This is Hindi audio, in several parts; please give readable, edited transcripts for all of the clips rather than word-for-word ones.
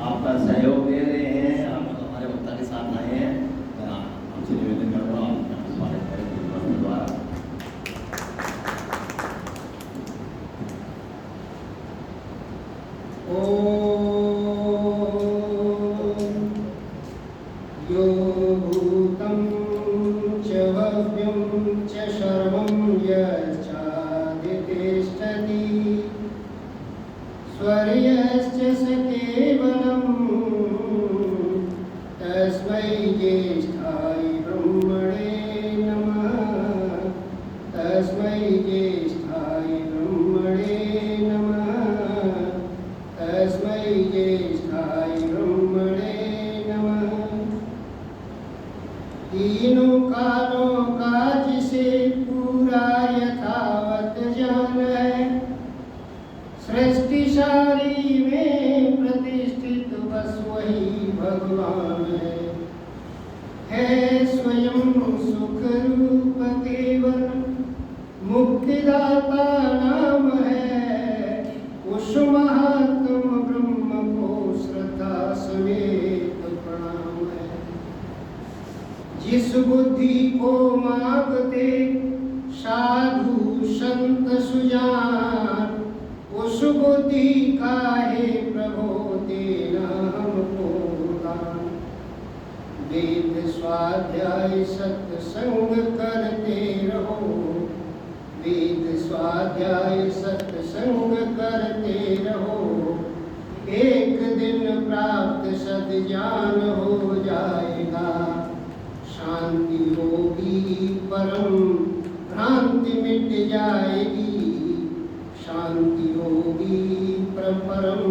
आपका सहयोग दे रहे हैं, आप हमारे वक्ता के साथ आए हैं। मैं आपसे निवेदन करूँगा आप स्वागत करें गुरुवस्त्र द्वारा। यो भूतं च भव्यं च सर्वं यच्चादितिष्ठति स्वर्यश्च स केवलं तस्मै ज्येष्ठाय ब्रह्मणे नमः। तस्मै ज्येष्ठाय ब्रह्मणे नमः। तस्मै ज्येष्ठाय ब्रह्मणे नमः। तीनों कालों का जिसे पूरा यथावत ज्ञान है, सृष्टि सारी में प्रतिष्ठित बस वही भगवान है स्वयं सुख रूप केवल मुक्तिदाता नाम है। उस महात्म ब्रह्म को श्रद्धा समेत प्रणाम है। जिस बुद्धि को मांगते साधु संत सुजान, उस बुद्धि का हे प्रभो देना हमको दान। वेद स्वाध्याय सत्संग करते रहो, वेद स्वाध्याय सत्संग करते रहो। एक दिन प्राप्त सद्ज्ञान हो जाएगा, शांति होगी परम भ्रांति मिट जाएगी। शांति होगी परम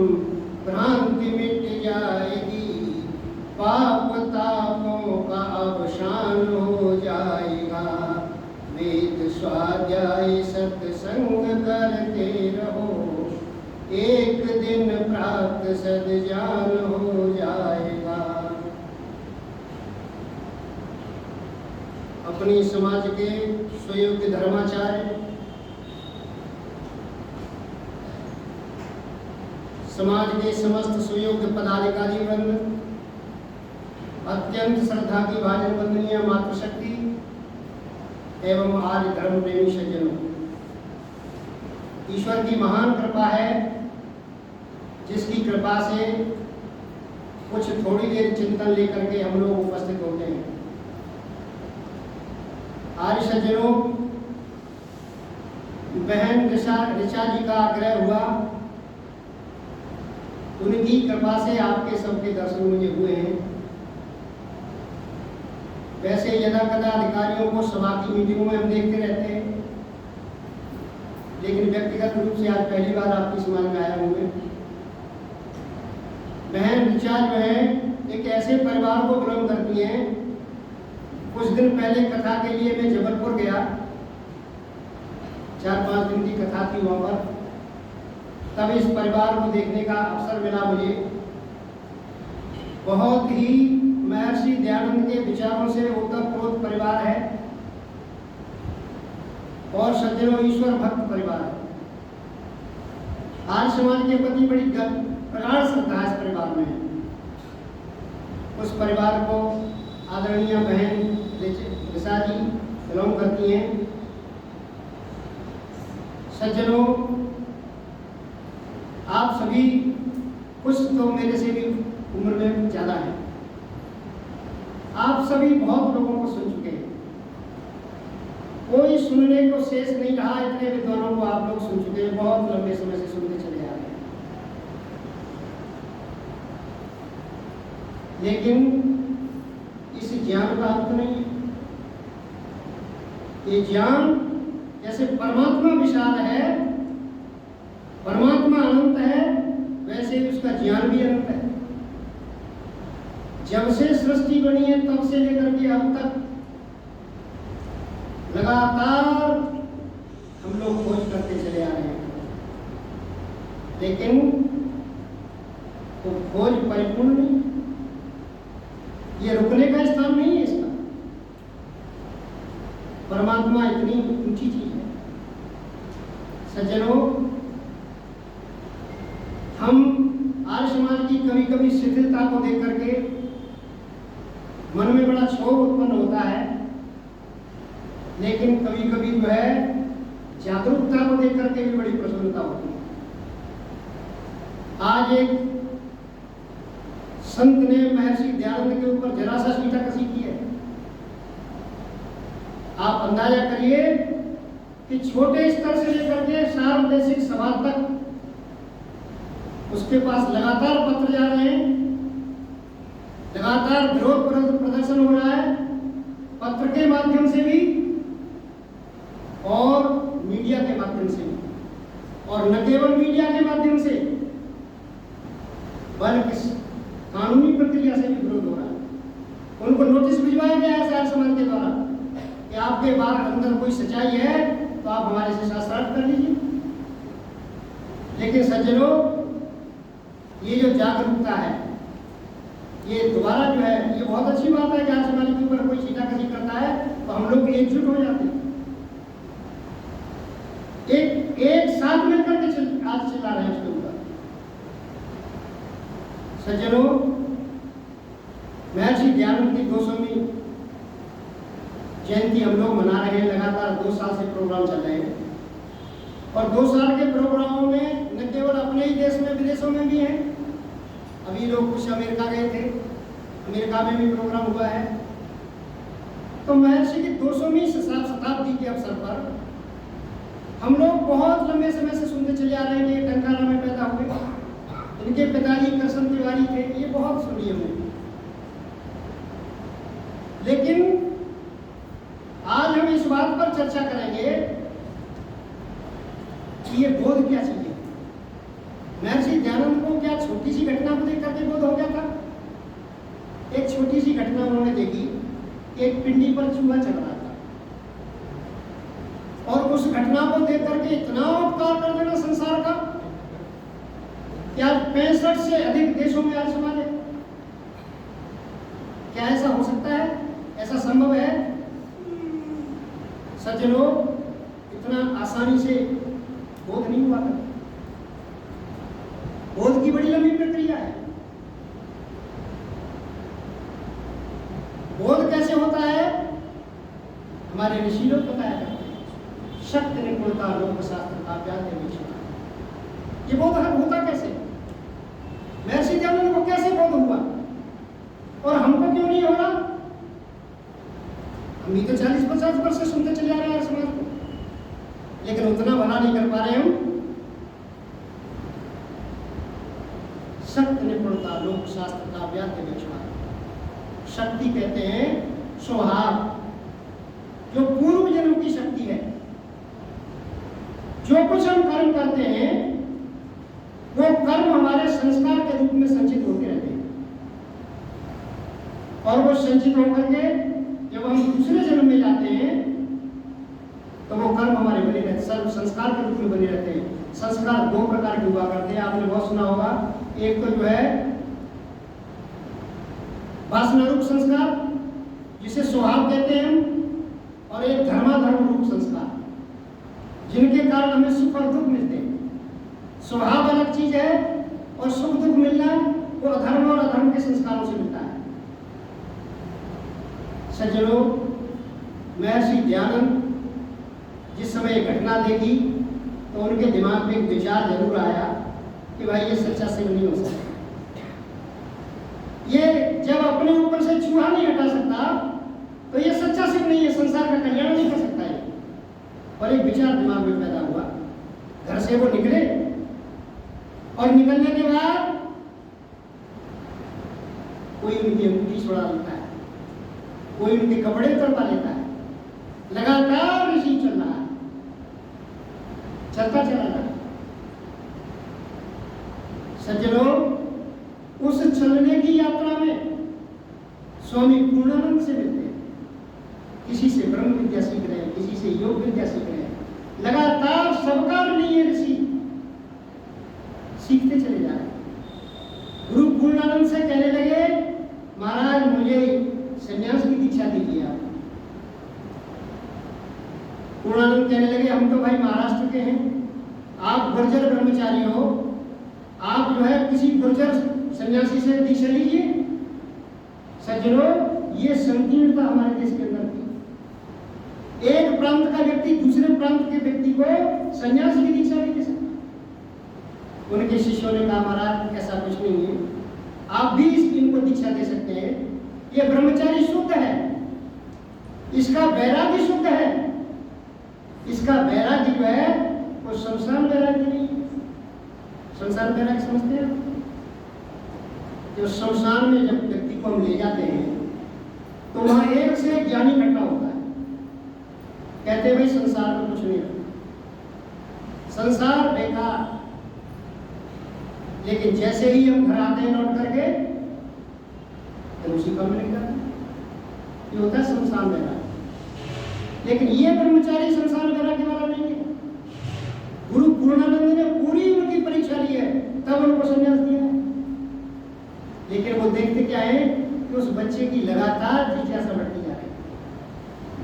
भ्रांति मिट जाएगी। पाप तापों का अवसान हो जाएगा। वेद स्वाध्याय सत्संग करते रहो, एक दिन प्राप्त सद्ज्ञान हो जाएगा। अपनी समाज के सुयोग्य धर्माचार्य, समाज के समस्त सुयोग्य पदाधिकारी वृंद, अत्यंत श्रद्धा की भाजन वंदनीय मातृशक्ति एवं आर्य धर्म प्रेमी सज्जनों, ईश्वर की महान कृपा है जिसकी कृपा से कुछ थोड़ी देर चिंतन लेकर के हम लोग उपस्थित होते हैं। आर्य सज्जनों, बहन ऋचा जी का आग्रह हुआ, उनकी कृपा से आपके सबके दर्शन मुझे हुए हैं। वैसे यदा कदा अधिकारियों को सभा की मीटिंगों में हम देखते रहते हैं, लेकिन व्यक्तिगत रूप से आज पहली बार आपकी समाज में आया हूं मैं। बहन ऋचा जो है एक ऐसे परिवार को बिलोंग करती हैं। कुछ दिन पहले कथा के लिए मैं जबलपुर गया, 4-5 दिन की कथा थी वहाँ पर। तब इस परिवार को देखने का अवसर मिला मुझे। बहुत ही महर्षि दयानंद के विचारों से ओतप्रोत परिवार है और सज्जनों ईश्वर भक्त परिवार है। आर्य समाज के प्रति बड़ी प्रगाढ़ श्रद्धा इस परिवार में है। उस परिवार को आदरणीय बहन ऋचा जी बिलोंग करती हैं। सज्जनों, आप सभी कुछ तो मेरे से भी उम्र में ज़्यादा है। आप सभी बहुत लोगों को सुन चुके हैं, कोई सुनने को शेष नहीं रहा। इतने विद्वानों को आप लोग सुन चुके हैं, बहुत लंबे समय से सुनते चले आ रहे हैं। लेकिन इस ज्ञान का अंत नहीं है। ये ज्ञान जैसे परमात्मा विशाल है, परमात्मा अनंत है, वैसे उसका ज्ञान भी अनंत है। जब से सृष्टि बनी है तब से लेकर के अब तक लगातार हम लोग खोज करते चले आ रहे हैं, लेकिन वो खोज परिपूर्ण नहीं। ये रुकने का स्थान नहीं है इसका। परमात्मा इतनी ऊंची चीज है। सज्जनों, हम आर्य समाज की कभी कभी मन में बड़ा क्षोभ उत्पन्न होता है, लेकिन कभी कभी जो है जागरूकता को देख करके भी बड़ी प्रसन्नता होती है। आज एक संत ने महर्षि दयानंद के ऊपर जरा सा छींटाकशी की है। आप अंदाजा करिए कि छोटे स्तर से लेकर के सार्वदेशिक सभा तक उसके पास लगातार पत्र जा रहे हैं, लगातार विरोध प्रदर्शन हो रहा है, पत्र के माध्यम से भी और मीडिया के माध्यम से भी, और न केवल मीडिया के माध्यम से बल्कि कानूनी प्रक्रिया से भी विरोध हो रहा है। उनको नोटिस भिजवाया गया है सार समाज के द्वारा कि आपके बाहर अंदर कोई सच्चाई है तो आप हमारे से शास्त्रार्थ कर लीजिए। लेकिन सज्जनों, ये जो जागरूकता है, ये दोबारा जो है, ये बहुत अच्छी बात है कि आज समाज के ऊपर कोई छींटाकशी करता है तो हम लोग एकजुट हो जाते हैं, एक साथ मिलकर के आज चला रहे हैं उसके ऊपर। सज्जनों, महर्षि दयानंद की 200वीं जयंती हम लोग मना रहे हैं। लगातार 2 साल से प्रोग्राम चल रहे हैं और 2 साल के प्रोग्रामों में न केवल अपने ही देश में, विदेशों में भी हैं। अभी लोग कुछ अमेरिका गए थे, अमेरिका में भी प्रोग्राम हुआ है। तो महर्षि की 200वीं शताब्दी के अवसर पर हम लोग बहुत लंबे समय से सुनते चले आ रहे हैं कि टंकारा में पैदा हुए, इनके पिताजी कृष्ण तिवारी थे, ये बहुत सुनिए हमने। लेकिन आज हम इस बात पर चर्चा करेंगे कि ये बोध क्या चीज है। महर्षि दयानंद को क्या छोटी सी घटना को देख करके बोध हो गया था? एक छोटी सी घटना उन्होंने देखी, एक पिंडी पर चूहा चल रहा था और उस घटना को देख करके इतना उपकार कर देना संसार का, क्या 65 से अधिक देशों में आज समाज है। क्या ऐसा हो सकता है? ऐसा संभव है? सज्जनों, इतना आसानी से बोध नहीं हुआ था। बोध की बड़ी लंबी प्रक्रिया है। बोध कैसे होता है? हमारे ऋषि लोग बताया करते हैं, शक्ति निपुणता लोक शास्त्र का ज्ञान ये बोध होता कैसे? महर्षि दयानंद को कैसे बोध हुआ और हमको क्यों नहीं हो रहा? हम भी तो 40-50 वर्ष से सुनते चले आ रहे हैं समाज को, लेकिन उतना भला नहीं कर पा रहे हम। शक्ति निपुणता लोक शास्त्र का व्याख्या विचार। शक्ति कहते हैं स्वभाव, जो पूर्व जन्म की शक्ति है। जो कुछ हम कर्म करते हैं वो कर्म हमारे संस्कार के रूप में संचित होते रहते हैं और वो संचित होकर के जब हम दूसरे जन्म में जाते हैं तो वो कर्म हमारे बने रहते हैं, संस्कार के रूप में बने रहते हैं। संस्कार 2 प्रकार के हुआ करते हैं, आपने बहुत सुना होगा। एक तो जो है वासना रूप संस्कार, जिसे स्वभाव कहते हैं हम, और एक धर्माधर्म रूप संस्कार, जिनके कारण हमें सुख और दुख मिलते हैं। स्वभाव अलग चीज है और सुख दुख मिलना वो अधर्म और अधर्म के संस्कारों से मिलता है। सज्जनों, महर्षि दयानंद जिस समय घटना देखी तो उनके दिमाग में एक विचार जरूर आया कि भाई ये सच्चा शिव नहीं हो सकता। ये जब अपने ऊपर से चूहा नहीं हटा सकता तो ये सच्चा शिव नहीं है, संसार का कल्याण नहीं कर सकता है। और एक विचार दिमाग में पैदा हुआ। घर से वो निकले और निकलने के बाद कोई उनकी अंगूठी छुड़ा लेता है, कोई उनके कपड़े तड़पा लेता है। लगातार ऋषि चल रहा है, चलता चला रहा। सज्जनों, उस चलने की यात्रा में स्वामी पूर्णानंद से मिलते हैं। किसी से ब्रह्म विद्या सीख रहे हैं, किसी से योग विद्या सीख रहे हैं। लगातार सबका ऋषि ऋषि सीखते चले जा रहे हैं। गुरु पूर्णानंद से कहने लगे, महाराज मुझे संन्यास की दीक्षा दीजिए आप। पूर्णानंद कहने लगे, हम तो भाई महाराष्ट्र के हैं, आप गुर्जर ब्रह्मचारी हो, आप जो है किसी गुर्जर सन्यासी से दीक्षा लीजिए। सज्जनों, ये संकीर्णता हमारे देश के अंदर थी। एक प्रांत का व्यक्ति दूसरे प्रांत के व्यक्ति को संन्यास की दीक्षा नहीं दे सकता। उनके शिष्यों ने कहा महाराज ऐसा कुछ नहीं है, आप भी इनको दीक्षा दे सकते हैं। ये ब्रह्मचारी शुद्ध है, इसका वैराग्य शुद्ध है, इसका वैराग्य जो है वो संसार वैराग्य नहीं है। संसार वैराग्य समझते हैं? जो शमशान में जब व्यक्ति को हम ले जाते हैं तो वहां एक से एक ज्ञानी इकट्ठा होता है, कहते हैं भाई संसार में कुछ नहीं है, संसार बेकार। लेकिन जैसे ही हम घर आते हैं लौट करके तो उसी काम में लग जाते हैं। ये होता है संसार वैराग्य। लेकिन ये ब्रह्मचारी संसार वैराग्य वाला नहीं है। गुरु पूर्णानंद ने पूरी उनकी परीक्षा ली है, तब उनको संन्यास दिया है। लेकिन वो देखते क्या है कि उस बच्चे की लगातार जिज्ञासा बढ़ती जा रही है।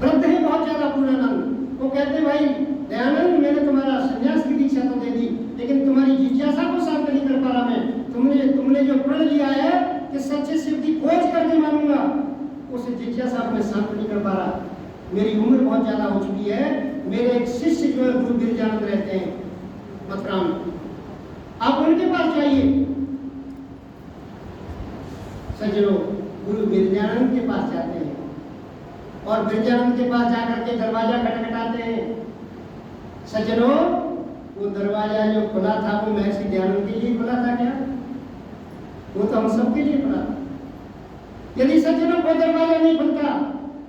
वृद्ध है बहुत ज्यादा पूर्णानंद, वो कहते भाई दयानंद मैंने तुम्हारा संन्यास की दीक्षा तो दे दी, लेकिन तुम्हारी जिज्ञासा को शांत नहीं कर पा रहा मैं। तुमने जो प्रण लिया है कि सच्चे शिव की खोज करके मानूंगा, उस जिज्ञासा को मैं शांत नहीं कर पा रहा। मेरी उम्र बहुत ज्यादा हो चुकी है। मेरे एक शिष्य जो है गुरु बिरजानंद रहते हैं मथुरा में, आप उनके पास जाइए। सज्जनों, गुरु बिरजानंद के पास जाते हैं और बिरजानंद के पास जाकर के दरवाजा खटखटाते हैं। सज्जनों, वो दरवाजा जो खुला था वो महर्षि दयानंद के लिए खुला था क्या? वो तो हम सबके लिए खुला था। यदि सज्जनों को दरवाजा नहीं खुलता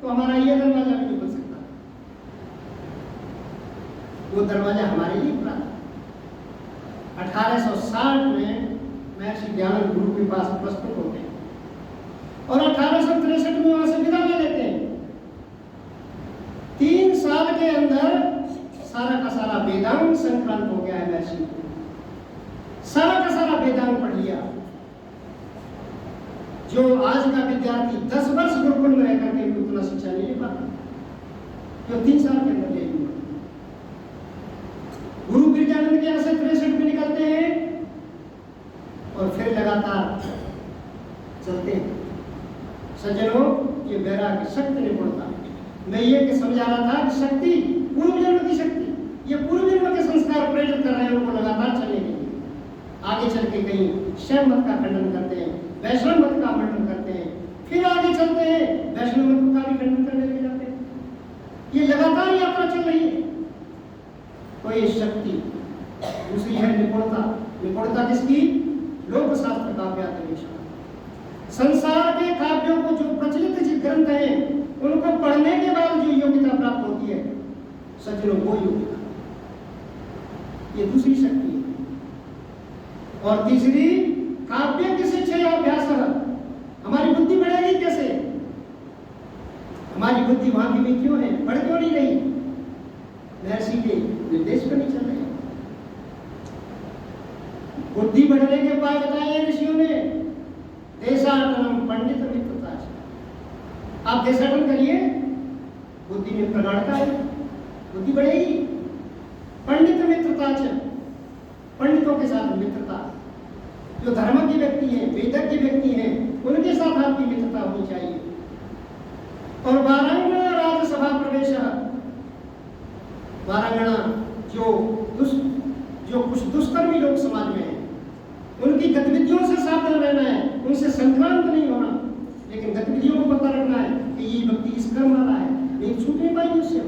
तो हमारा ये दरवाजा भी नहीं खुल सकता। वो दरवाजा हमारे लिए खुला था। 1860 में महर्षि दयानंद गुरु के पास प्रस्तुत होते हैं और 1863 में वहां से विदा ले लेते हैं। 3 साल के अंदर सारा का सारा वेदांत संक्रांत हो गया है। महर्षि सारा का सारा वेदांत पढ़ लिया। जो आज का विद्यार्थी 10 वर्ष गुरुकुल में रह करके भी उतना शिक्षा नहीं ले पाता, जो 3 साल के अंदर ले लिया। गुरु बिरजानंद के यहाँ से 63 में निकलते हैं और फिर लगातार चलते हैं। सज्जनों, ये वैराग्य शक्ति नहीं पड़ता। मैं ये समझा रहा था कि शक्ति पूर्व जन्म की शक्ति, ये पूर्व जन्म के संस्कार प्रेरित कर रहे हैं उनको लगातार चलने के लिए। आगे चल के कहीं शैव मत का खंडन करते हैं, वैष्णव मत का खंडन करते हैं, फिर आगे चलते हैं वैष्णव मत का भी खंडन करने लगे जाते हैं। ये लगातार यात्रा चल रही है। तो ये शक्ति दूसरी है निपुणता। निपुणता किसकी? लोक शास्त्र काव्यात्मक। संसार के काव्यों को जो प्रचलित ग्रंथ हैं उनको पढ़ने के बाद जो योग्यता प्राप्त होती है, सज्जनों, वो योग्यता, ये दूसरी शक्ति है। और तीसरी काव्य की शिक्षा अभ्यास। हमारी बुद्धि बढ़ेगी कैसे? हमारी बुद्धि वहां की भी क्यों है, बढ़ क्यों नहीं रही? महर्षि के निर्देश पर नहीं चल रहे। बुद्धि बढ़ने के बाद बताइए ऋषियों ने देशाटनम पंडित मित्रता। आप देशाटन करिए, बुद्धि में प्रगाढ़ता है, बुद्धि बढ़ेगी। पंडित मित्रता, पंडितों के साथ मित्रता। जो धर्म के व्यक्ति हैं, वेदज्ञ व्यक्ति हैं, उनके साथ आपकी मित्रता होनी चाहिए। और वारांगना राजसभा प्रवेश। वारांगना जो कुछ दुष्कर्मी लोग समाज में हैं, उनकी गतिविधियों से सावधान रहना है, उनसे संक्रांत नहीं होना, लेकिन गतिविधियों को पता रखना है कि ये व्यक्ति इस कर्म वाला है, नहीं छूट नहीं पाएगी उससे।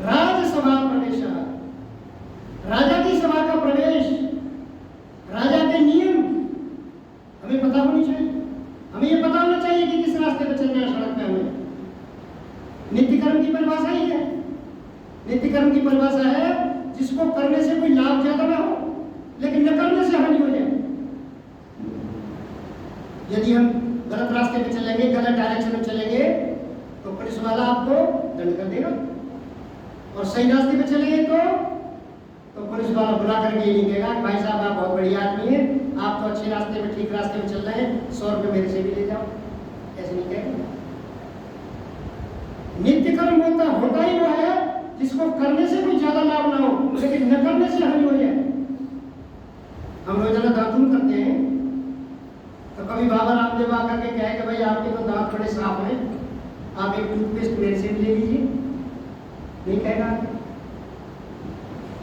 राजसभा प्रवेश, राजा की सभा का प्रवेश, राजा के नियम हमें पता होनी चाहिए। हमें ये पता होना चाहिए कि किस रास्ते पर चलना है सड़क पे। हमें नित्य कर्म की परिभाषा ही है। नित्य कर्म की परिभाषा है जिसको करने से कोई लाभ ज्यादा ना हो, लेकिन न करने से हानि हो जाए। यदि हम गलत रास्ते पे चलेंगे, गलत डायरेक्शन में चलेंगे, तो पुलिस वाला आपको दंड कर देगा। और सही रास्ते पे चलेंगे तो पुलिस वाला बुला करके ये नहीं कहेगा भाई साहब आप बहुत बढ़िया आदमी हैं, आप तो अच्छे रास्ते में, ठीक रास्ते में चल रहे हैं, 100 रुपये मेरे से भी ले जाओ, ऐसे नहीं कहेगा। नित्य कर्म होता ही वो है जिसको करने से कोई ज्यादा लाभ ना हो, लेकिन न करने से हानि हो जाए। हम रोजाना दातुन करते हैं, तो कभी बाबा रामदेव आकर के कहे कि भाई आपके तो दांत बड़े साफ हैं, आप एक टूथपेस्ट मेरे से भी ले लीजिए, नहीं कहेगा।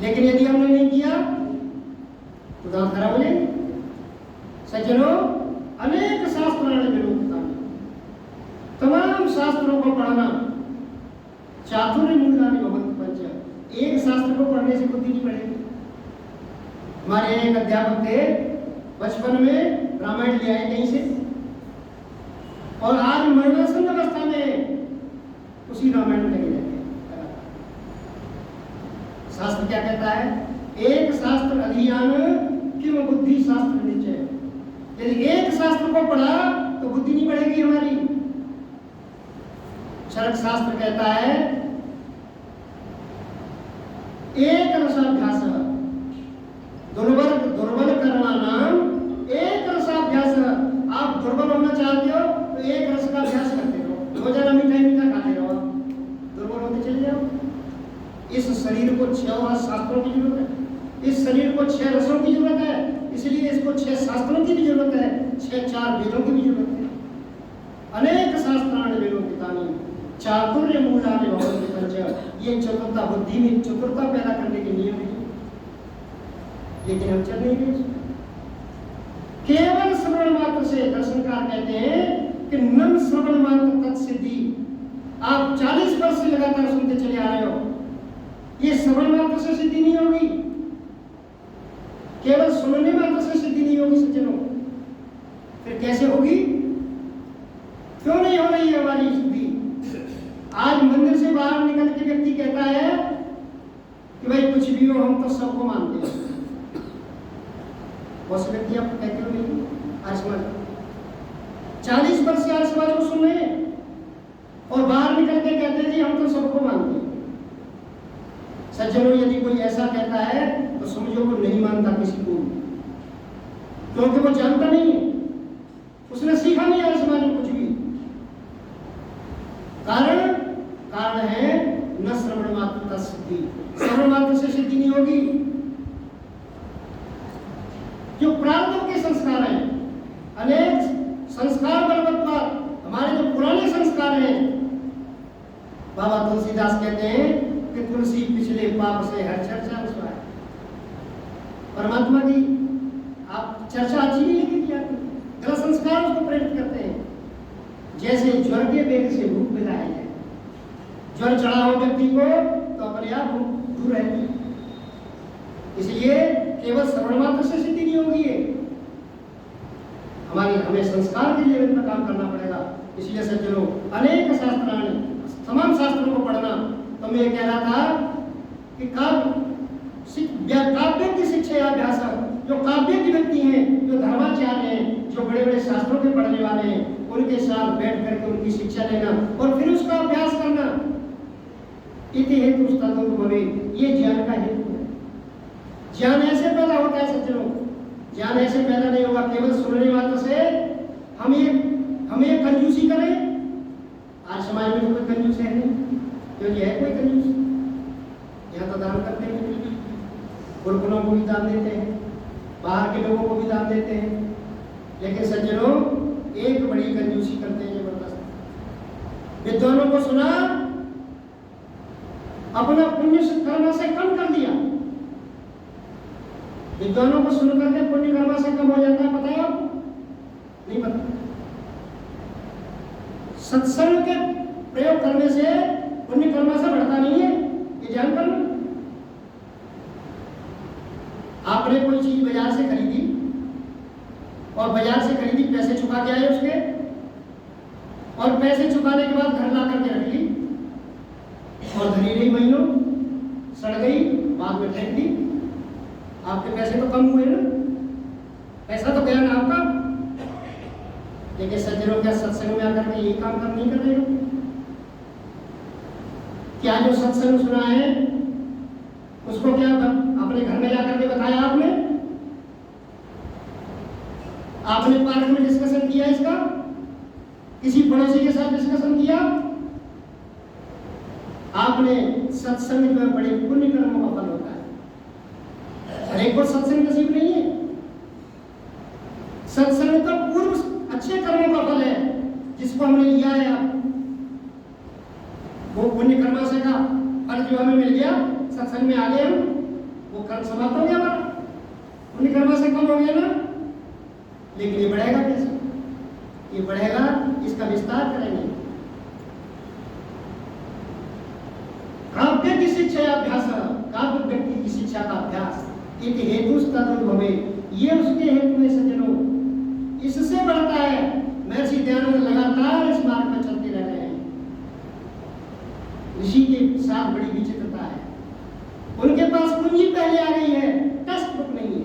लेकिन यदि हमने नहीं किया तो दांत खराब हो जाएंगे। सज्जनों, अनेक शास्त्राण विरोधता, तमाम शास्त्रों को पढ़ना, चातुर्य मूलानि भवन्ति पंच, एक शास्त्र को पढ़ने से बुद्धि नहीं बढ़ेगी। हमारे एक अध्यापक थे, बचपन में रामायण ले आए कहीं से, और आज मरणासन अवस्था में उसी रामायण में लगे रहते हैं। शास्त्र क्या कहता है? एक शास्त्र अधीयान किम बुद्धि शास्त्र निश्चय। यदि एक शास्त्र को पढ़ा तो बुद्धि नहीं बढ़ेगी हमारी। चरक शास्त्र कहता है एक रसाभ्यास, दुर्बल करना नाम एक रसाभ्यास। आप दुर्बल होना चाहते हो तो एक रस का अभ्यास करते रहो, रोजाना मीठा मीठा खाते रहो, दुर्बल होते चले जाओ। इस शरीर को 6 शास्त्रों की जरूरत है, इस शरीर को 6 रसों की जरूरत है, इसलिए इसको 6 शास्त्रों की भी जरूरत है, 4 वेदों की भी जरूरत है। अनेक शास्त्राण वेदोक्तानि चातुर्य मूलानि भवन्ति पंच। ये चतुर्था, बुद्धि में चतुरता पैदा करने के नियम है, लेकिन हम चल नहीं रहे। केवल श्रवण मात्र से, दर्शनकार कहते हैं कि नम श्रवण मात्र तत्सिद्धि। आप 40 वर्ष से लगातार सुनते चले आ रहे हो, ये श्रवण मात्र से सिद्धि नहीं होगी, केवल सुनने मात्र से सिद्धि नहीं होगी सज्जनों। फिर कैसे होगी? क्यों नहीं हो रही है हमारी सिद्धि? आज मंदिर से बाहर निकल के व्यक्ति कहता है कि भाई कुछ भी हो, हम तो सबको मानते हैं। बहुत से व्यक्ति आप कहते हो नहीं आर्यसमाज, 40 वर्ष से आर्यसमाज को सुन रहे हैं और बाहर निकल के कहते हैं जी हम तो सबको मानते हैं। सज्जनों, यदि कोई ऐसा कहता है तो समझो वो नहीं मानता किसी को, क्योंकि वो जानता नहीं है, उसने सीखा नहीं आर्यसमाज में कुछ भी। कारण है न श्रवण मात्र सिद्धि। श्रवण मात्र से सिद्धि नहीं होगी। जो प्रारब्ध के संस्कार हैं, अनेक संस्कार बलवत्ता, हमारे जो पुराने संस्कार हैं, बाबा तुलसीदास कहते हैं कि तुलसी पिछले पाप से हर चर्चा उसका है। परमात्मा की आप चर्चा अच्छी नहीं लगेगी, आपको गलत संस्कार उसको प्रेरित करते हैं। जैसे ज्वर के वेग से भूख मिलाया जाए, ज्वर चढ़ा हो व्यक्ति को तो अपने आप दूर रहेगी। इसलिए केवल श्रवण मात्र से सिद्धि नहीं होगी, हमें संस्कार के लिए इतना काम करना पड़ेगा। इसलिए सज्जनों, अनेक शास्त्राण, तमाम शास्त्रों को पढ़ना। तो मैं कह रहा था कि काव्य की शिक्षा अभ्यास, जो काव्य की व्यक्ति हैं, जो धर्माचार्य हैं, जो बड़े बड़े शास्त्रों के पढ़ने वाले हैं, उनके साथ बैठ करके उनकी शिक्षा लेना और फिर उसका अभ्यास करना। इति हेतु तद्वत् भवेत्, ये ज्ञान का हेतु है। ज्ञान ऐसे पैदा होता है सज्जनों, ज्ञान ऐसे पैदा नहीं होगा केवल सुनने मात्र से। हम ये कंजूसी करें, आज समाज में तो कोई कंजूस है नहीं, क्योंकि है कोई कंजूस? यहाँ तो दान करते हैं, गुरुकुलों को भी दान देते हैं, बाहर के लोगों को भी दान देते हैं, लेकिन सज्जनों एक बड़ी कंजूसी करते हैं जबरदस्त। विद्वानों को सुना, अपना पुण्य कर्म से कम कर दिया। विद्वानों को सुन करके पुण्य कर्म से कम हो जाता है, पता है आपको? नहीं पता। सत्संग के प्रयोग करने से पुण्य कर्म से बढ़ता नहीं है, ये जान कर लो। आपने कोई चीज बाजार से खरीदी और बाजार से खरीदी, पैसे चुका के आए उसके, और पैसे चुकाने के बाद घर ला करके रख ली और धरी रही महीनों, सड़ गई, बाद में फेंक दी। आपके पैसे तो कम हुए ना, पैसा तो गया ना आपका। लेकिन सज्जनों, क्या सत्संग में आकर के ये काम कर नहीं कर रहे हो? क्या जो सत्संग सुना है उसको क्या अपने घर में जाकर के बताया आपने? आपने पार्क में डिस्कशन किया इसका? किसी पड़ोसी के साथ डिस्कशन किया? आपने सत्संग जो है बड़े पुण्य कर्मों का फल होता है। हर एक को सत्संग नसीब नहीं है। सत्संग तो पूर्व अच्छे कर्मों का फल है, जिसको हमने लिया है अब, वो पुण्य कर्माशय का फल जो हमें मिल गया, सत्संग में आ गए हम, वो कर्म समाप्त हो गया हमारा, पुण्य कर्माशय कम हो गया ना। लेकिन ये बढ़ेगा कैसे? ये बढ़ेगा, इसका विस्तार करेंगे। काव्य की शिक्षा अभ्यास, काव्य व्यक्ति की शिक्षा का अभ्यास, एक हेतु तदुद्भवे, ये उसके हेतु में सज्जनों, इससे बढ़ता है। महर्षि दयानंद लगातार इस मार्ग पर चलते रह रहे हैं। ऋषि के साथ बड़ी विचित्रता है, उनके पास पूंजी पहले आ गई है, टेक्स्ट बुक नहीं है।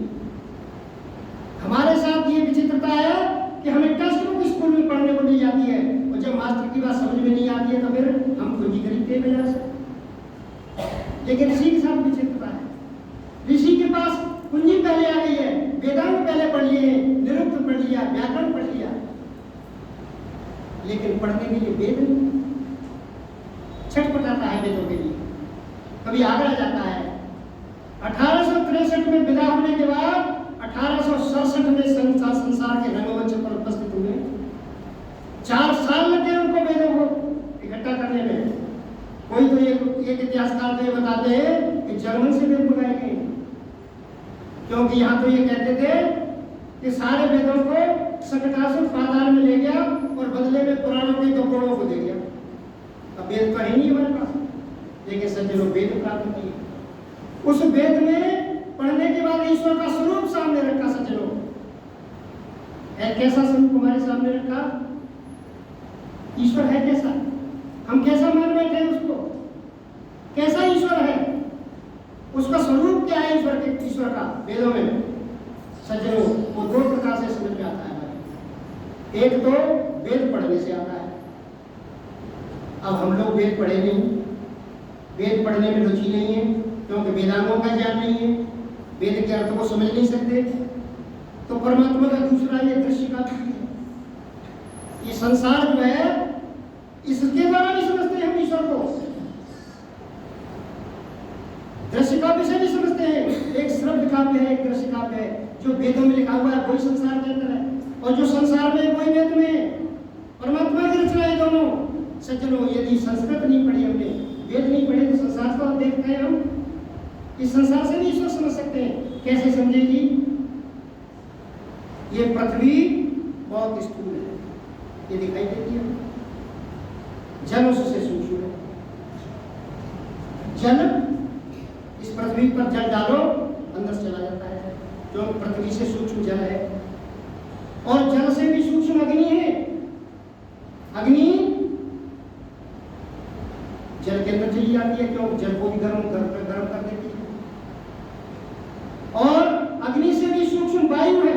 हमारे साथ ये विचित्रता है कि हमें टेक्स्ट बुक स्कूल में पढ़ने को मिल जाती है, और जब मास्टर की बात समझ में नहीं आती है तो फिर हम पूंजी खरीदते हैं बाजार से। लेकिन ऋषि के साथ विचित्रता है, ऋषि के पास पूंजी पहले आ गई है, वेदांत पहले पढ़ लिए, निरुक्त पढ़ लिया, व्याकरण पढ़ लिया, लेकिन पढ़ने के लिए वेद नहीं, छटपटाता है वेदों के लिए, कभी आगरा जाता है। 1863 में विदा होने के बाद 1867 में संसार के रंगमंच पर उपस्थित हुए। 4 साल लगे उनको वेदों को इकट्ठा करने में। कोई तो एक इतिहासकार तो ये बताते हैं कि जर्मन से वेद मंगाए गए, क्योंकि यहाँ तो ये कहते थे कि सारे वेदों को सकटासुर पाताल में ले गया और बदले में पुराणों के कपोड़ों को दे दिया। अब वेद तो है नहीं हमारे पास, लेकिन सज्जनों वेद प्राप्त किए। उस वेद में पढ़ने के बाद ईश्वर का स्वरूप सामने रखा। सज्जनों, कैसा स्वरूप हमारे सामने रखा? ईश्वर है कैसा? हम कैसा मान बैठे हैं उसको? कैसा ईश्वर है? उसका स्वरूप क्या है ईश्वर का? वेदों में सज्जनों वो 2 प्रकार से समझ में आता है। एक तो वेद पढ़ने से आता है। अब हम लोग वेद पढ़े नहीं, वेद पढ़ने में रुचि नहीं है, क्योंकि वेदांगों का ज्ञान नहीं है, वेद के अर्थ को समझ नहीं सकते। तो परमात्मा का दूसरा ये दृश्य का है, ये संसार जो है इसके द्वारा नहीं समझते हम ईश्वर को, दृश्य काव्य से भी समझते हैं। एक श्रव्य काव्य है, एक दृश्य काव्य है। जो वेदों में लिखा हुआ है वही संसार के अंदर है, और जो संसार में वही वेद में है। परमात्मा की रचना है दोनों। सज्जनों, यदि संस्कृत नहीं पढ़ी हमने, वेद नहीं पढ़े, तो संसार को देखते हैं हम, इस संसार से भी ईश्वर समझ सकते हैं। कैसे समझेगी? ये पृथ्वी बहुत स्थूल है, ये दिखाई देती है, जल उससे सूक्ष्म है। जल, इस पृथ्वी पर जल डालो अंदर चला जाता है, जो पृथ्वी से सूक्ष्म जल है। और जल से भी सूक्ष्म अग्नि है। अग्नि जल के अंदर चली जाती है, क्यों? जल को भी गर्म कर देती है। और अग्नि से भी सूक्ष्म वायु है।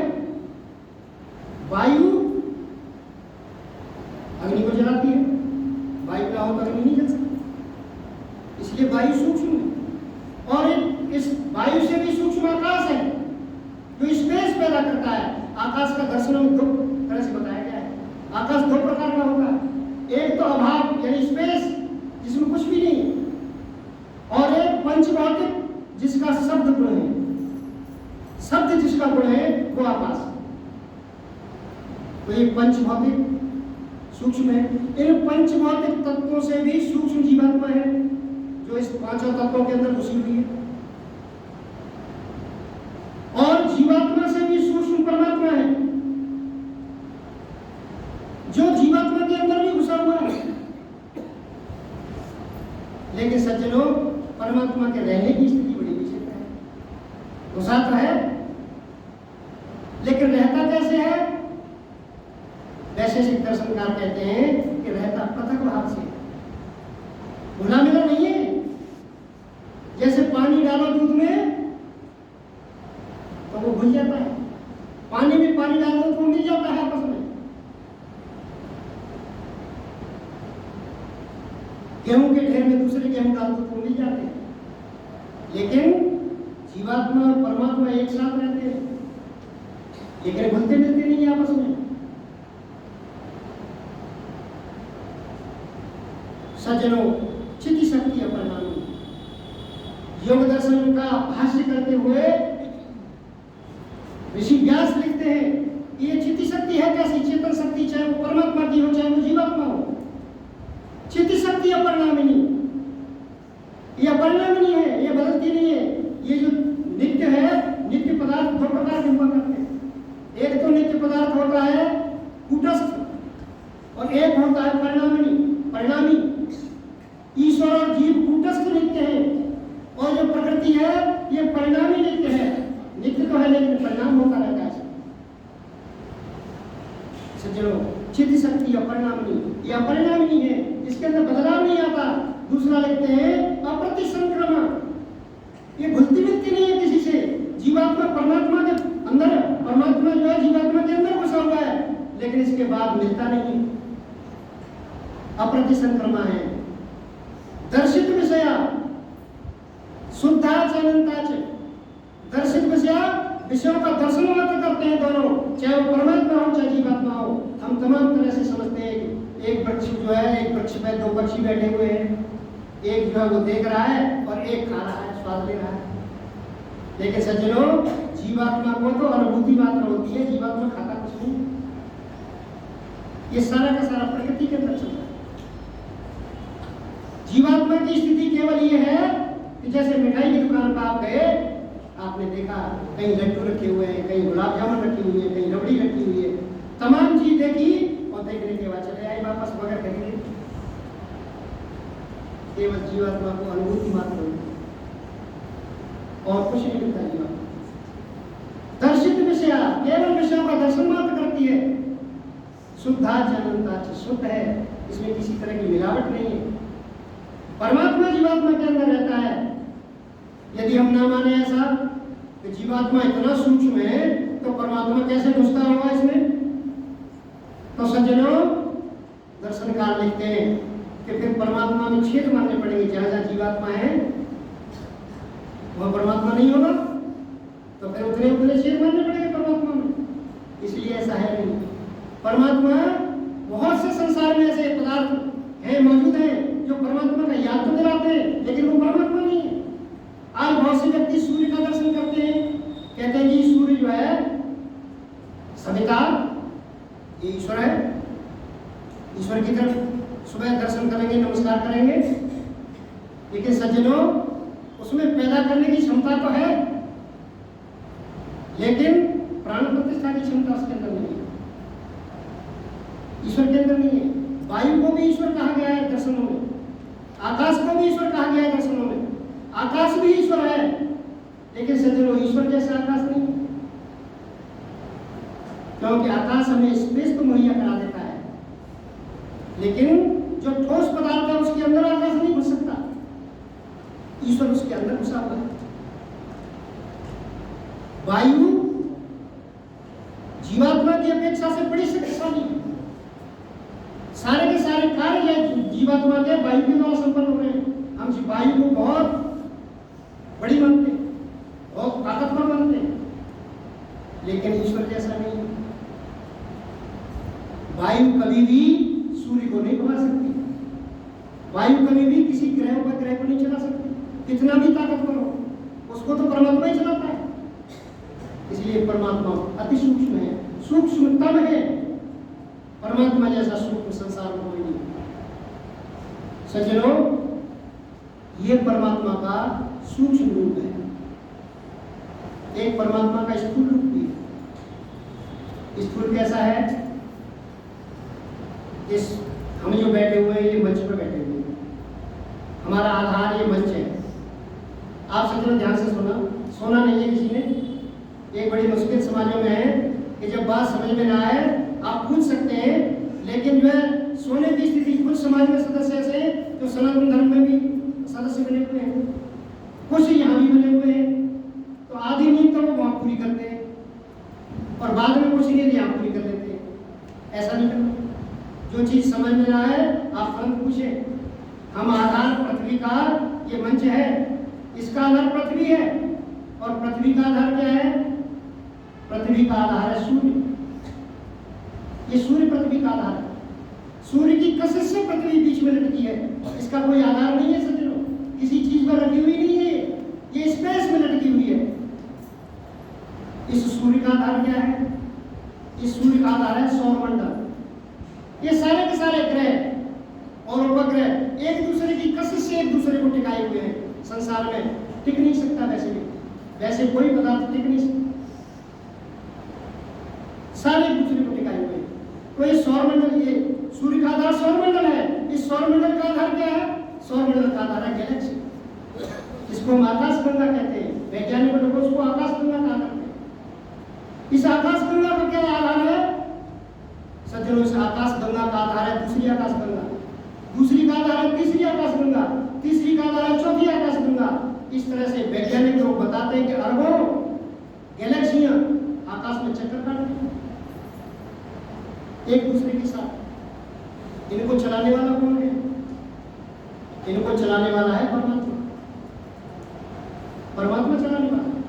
वायु अग्नि को जलाती है, वायु ना हो तो अग्नि नहीं जल सकती, इसलिए वायु सूक्ष्म है। और इस वायु से भी सूक्ष्म आकाश है, जो स्पेस पैदा करता है। आकाश का दर्शन में 2 तरह से बताया गया है। आकाश 2 प्रकार का होगा, एक तो अभाव यानी स्पेस, जिसमें कुछ भी नहीं, और एक पंचभौतिक जिसका शब्द गुण है, शब्द जिसका गुण है वो आकाश। तो ये पंचभौतिक सूक्ष्म है। इन पंचभौतिक तत्वों से भी सूक्ष्म जीवात्मा है, जो इस 5 तत्वों के अंदर घुसी हुई है। और जीवात्मा से भी सूक्ष्म परमात्मा है, जो जीवात्मा के अंदर भी घुसा हुआ है। लेकिन सज्जनों, परमात्मा के रहने की स्थिति बड़ी विचित्र है। घुसा तो है, लेकिन रहता कैसे है? वैशेषिक दर्शनकार कहते हैं कि रहता पृथक भाव से, घुला मिला नहीं है। जैसे पानी डालो दूध में तो वो घुल जाता है, पानी में पानी डाल दो तो मिल जाता है आपस में। गेहूं के ढेर में दूसरे गेहूं डाल दो तो मिल जाते हैं। लेकिन जीवात्मा और परमात्मा एक साथ रहते हैं, लेकिन घुलते मिलते नहीं आपस में। सज्जनों, चित्त शक्ति अपरिणामी। योग दर्शन का भाष्य करते हुए ऋषि व्यास लिखते हैं, ये चित्त शक्ति है कैसी? चेतन शक्ति, चाहे वो परमात्मा की हो चाहे वो कूटस्थ और एक होता है परिणामी। ईश्वर और जीव कूटस्थ नित्य है और जो प्रकृति है ये परिणामी नित्य है। नित्य तो है लेकिन परिणाम होता रहता है। सज्जनों, चित्त शक्ति अपरिणामी, ये अपरिणामी है, इसके अंदर बदलाव नहीं आता। दूसरा लिखते हैं अप्रतिसंक्रमण, ये घुलती मिलती नहीं है किसी से। जीवात्मा परमात्मा के अंदर, परमात्मा जो है जीवात्मा के अंदर घुसा हुआ है लेकिन इसके बाद मिलता नहीं, अप्रतिसंक्रमा है। दर्शित विषया शुद्धाच अनंताच, दर्शित विषयों का दर्शन मात्र करते हैं दोनों, चाहे वो परमात्मा हो चाहे जीवात्मा हो। हम तमाम तरह से समझते हैं कि एक वृक्ष जो है, एक वृक्ष पे दो पक्षी बैठे हुए हैं, एक जो है वो देख रहा है और एक खा रहा है, स्वाद ले रहा है। लेकिन सज्जनों, जीवात्मा को तो अनुभूति मात्र होती है, जीवात्मा खाता कुछ नहीं। ये सारा का सारा प्रकृति के अंदर चलता है। जीवात्मा की स्थिति केवल ये है कि जैसे मिठाई की दुकान पर आप गए, आपने देखा कहीं लड्डू रखे हुए हैं, कहीं गुलाब जामुन रखी हुई है, कहीं रबड़ी रखी हुई है, तमाम चीज देखी और देखने के बाद चले आए वापस बगैर खरीदे। केवल जीवात्मा को अनुभूति मात्र होती है और कुछ नहीं मिलता। जीवात्मा दर्शित विषय, केवल विषयों का दर्शन मात्र करती है। शुद्धाच अनंताच, शुद्ध है, इसमें किसी तरह की मिलावट नहीं है। परमात्मा जीवात्मा के अंदर रहता है। यदि हम ना माने ऐसा कि जीवात्मा इतना सूक्ष्म है तो परमात्मा कैसे घुसता होगा इसमें, तो सज्जनों दर्शनकार लिखते हैं कि फिर परमात्मा में छेद मारने पड़ेंगे। जहां जहां जीवात्मा है वह परमात्मा नहीं होगा, तो फिर उतने उतने छेद मारने पड़ेंगे परमात्मा में। इसलिए ऐसा है नहीं। परमात्मा, बहुत से संसार में ऐसे पदार्थ हैं, मौजूद हैं जो परमात्मा का याद तो दिलाते हैं लेकिन वो परमात्मा नहीं है। आज बहुत से व्यक्ति सूर्य का दर्शन करते हैं, कहते हैं जी सूर्य जो है सविता, ये ईश्वर है, ईश्वर की तरफ सुबह दर्शन करेंगे, नमस्कार करेंगे। लेकिन सज्जनों, उसमें पैदा करने की क्षमता तो है लेकिन प्राण प्रतिष्ठा की क्षमता उसके अंदर नहीं है, ईश्वर के अंदर नहीं है। वायु को भी ईश्वर कहा गया है दर्शनों में, आकाश को भी ईश्वर कहा गया है दर्शनों में। आकाश भी ईश्वर है लेकिन सज्जनों ईश्वर जैसा आकाश नहीं है, क्योंकि आकाश हमें स्पेस तो मुहैया करा देता है लेकिन जो ठोस पदार्थ है उसके अंदर आकाश नहीं घुस सकता, ईश्वर उसके अंदर घुसा हुआ है। वायु जीवात्मा की अपेक्षा से बड़ी शक्तिशाली है। सारे के सारे कार्य जीवात्मा के वायु के द्वारा संपन्न हो रहे हैं। हम वायु को बहुत बड़ी मानते हैं, बहुत ताकतवर मानते हैं, लेकिन ईश्वर जैसा नहीं है। वायु कभी भी सूर्य को नहीं घुमा सकती, वायु कभी भी किसी ग्रह पर ग्रह को नहीं चला सकती, कितना भी ताकतवर हो, उसको तो परमात्मा ही चलाता है। इसलिए परमात्मा अति सूक्ष्म है, सूक्ष्मतम है। परमात्मा जैसा सूक्ष्म संसार में कोई नहीं। सज्जनों, ये परमात्मा का सूक्ष्म रूप है। एक परमात्मा का स्थूल रूप भी है। स्थूल कैसा है? इस हम जो बैठे हुए हैं, ये मंच पर बैठे हुए हैं, हमारा आधार ये मंच है। आप सज्जनों ध्यान से सोना नहीं है किसी ने। एक बड़ी मुश्किल समाजों में है कि जब बात समझ में ना आए आप पूछ सकते हैं, लेकिन जो है सोने की स्थिति कुछ समाज में सदस्य ऐसे हैं जो सनातन धर्म में भी सदस्य बने हुए हैं, कुछ यहाँ भी बने हुए हैं, तो आधी नींद तो वो वहाँ पूरी करते हैं और बाद में कुछ नींद यहाँ पूरी कर लेते हैं। ऐसा नहीं करना। जो चीज समझ में ना आए आप तुरंत पूछें। हम आधार पृथ्वी का ये मंच है, इसका आधार पृथ्वी है और पृथ्वी का आधार क्या है? पृथ्वी का आधार है सूर्य। ये सूर्य पृथ्वी का आधार है। सूर्य की कशिश से पृथ्वी बीच में लटकी है, इसका कोई आधार नहीं है सज्जनों, किसी चीज पर रखी हुई नहीं है, ये स्पेस में लटकी हुई है। इस सूर्य का आधार क्या है? इस सूर्य का आधार है सौरमंडल। ये सारे के सारे ग्रह और उपग्रह एक दूसरे की कशिश से एक दूसरे को टिकाए हुए हैं। संसार में टिक नहीं सकता वैसे कोई पदार्थ टिक नहीं सकता, सारे एक दूसरे को टिकाए हुए हैं। तो ये सौरमंडल, ये सूर्य का आधार सौरमंडल है। इस सौरमंडल का आधार क्या है? सौरमंडल का आधार है गैलेक्सी, इसको हम आकाशगंगा कहते हैं। वैज्ञानिक लोग उसको आकाशगंगा कहा करते हैं। इस आकाशगंगा का क्या आधार है सज्जनों? इस आकाशगंगा का आधार है दूसरी आकाशगंगा, दूसरी का आधार है तीसरी आकाशगंगा, तीसरी का आधार है चौथी आकाशगंगा। इस तरह से वैज्ञानिक लोग बताते हैं कि अरबों गैलेक्सियां आकाश में चक्कर काटती हैं एक दूसरे के साथ। इनको चलाने वाला कौन है? इनको चलाने वाला है परमात्मा। परमात्मा चलाने वाला है।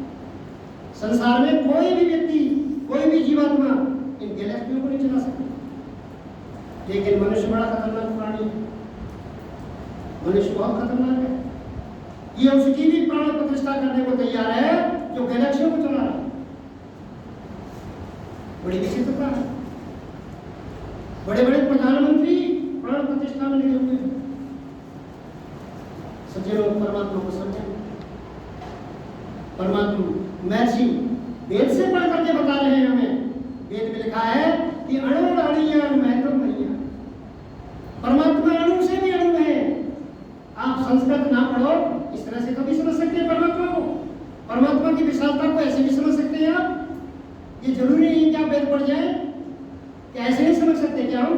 संसार में कोई भी व्यक्ति, कोई भी जीवात्मा इन गैलेक्सियों को नहीं चला सकता। लेकिन मनुष्य बड़ा खतरनाक प्राणी है। मनुष्य बहुत खतरनाक है। ये उसकी भी प्राण प्रतिष्ठा करने को तैयार है जो गैलेक्सियों को चला रहा है। बड़ी विचित्रता है। बड़े बड़े प्रधानमंत्री प्राण प्रतिष्ठा में लगे हुए हैं। सज्जनों, परमात्मा को समझें। परमात्मा महर्षि वेद से पढ़ करके बता रहे हैं हमें। वेद में लिखा है कि अणु अणिया महत्व मैया। परमात्मा अणु से भी अणु है। आप संस्कृत ना पढ़ो, इस तरह से कभी समझ सकते हैं परमात्मा को? परमात्मा की विशालता को ऐसे भी समझ सकते हैं आप? ये जरूरी नहीं कि आप वेद पढ़ जाए, कि ऐसे नहीं समझ सकते क्या हम?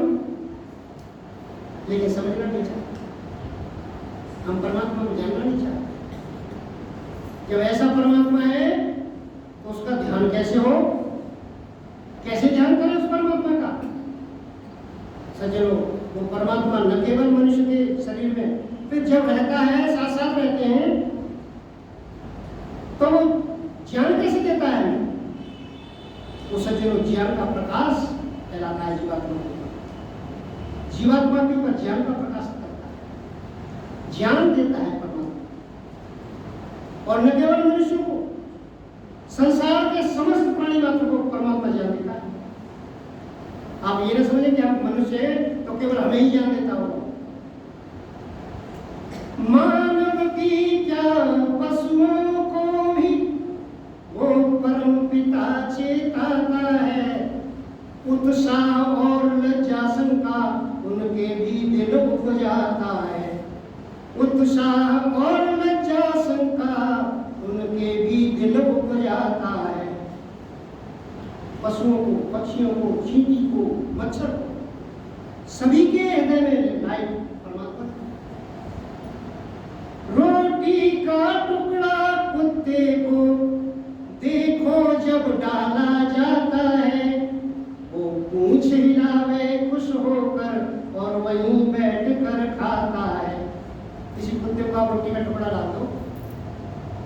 लेकिन समझना नहीं चाहते, हम परमात्मा को जानना नहीं चाहते। जब ऐसा परमात्मा है तो उसका ध्यान कैसे हो? कैसे ध्यान करें उस परमात्मा का? सज्जनों, वो परमात्मा न केवल मनुष्य के शरीर में, फिर जब रहता है, साथ साथ रहते हैं, तो वो ज्ञान कैसे देता है? वो सज्जनों ज्ञान का प्रकाश फैलाता है जीवात्मा के ऊपर। जीवात्मा के ऊपर ज्ञान का प्रकाश करता है, ज्ञान देता है परमात्मा। और न केवल मनुष्य को, संसार के समस्त प्राणी मात्र को परमात्मा ज्ञान देता है। आप ये न समझें कि आप मनुष्य हैं तो केवल हमें ही ज्ञान देता होगा। मानव की क्या पशुओं को भी वो परम पिता चेताता है। उत्साह और लज्जा शंका उनके भी दिल उपजाता है। उत्साह और लज्जा शंका उनके भी दिल उपजाता है। पशुओं को, पक्षियों को, चींटी को, मच्छर को, सभी के हृदय में लाइट परमात्मा। रोटी का टुकड़ा कुत्ते को देखो जब डाला जाता है, वो पूंछ हिलावे खुश होकर और वहीं बैठ कर खाता है। किसी कुत्ते को आप रोटी का टुकड़ा डाल दो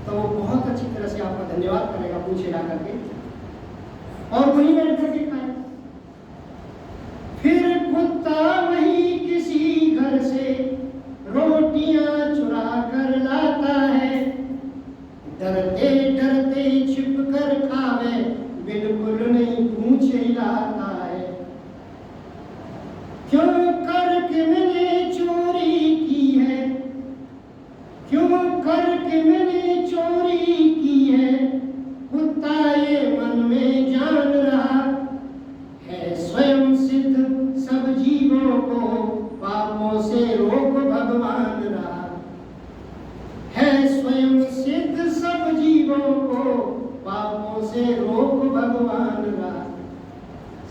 तो वो बहुत अच्छी तरह से आपका धन्यवाद करेगा पूंछ हिला करके, और वहीं बैठ करके खाए। फिर कुत्ता वहीं किसी घर से रोटियां चुरा कर लाता है। डरते डरते छिप कर खावे, बिल्कुल नहीं पूंछ हिलाता है। क्यों करके मैंने चोरी की है, क्यों करके मैंने चोरी की है, कुत्ता ये मन में जान रहा है। स्वयं सिद्ध सब जीवों को पापों से रोक भगवान रहा है। स्वयं सिद्ध सब जीवों को पापों से रोक भगवान रहा।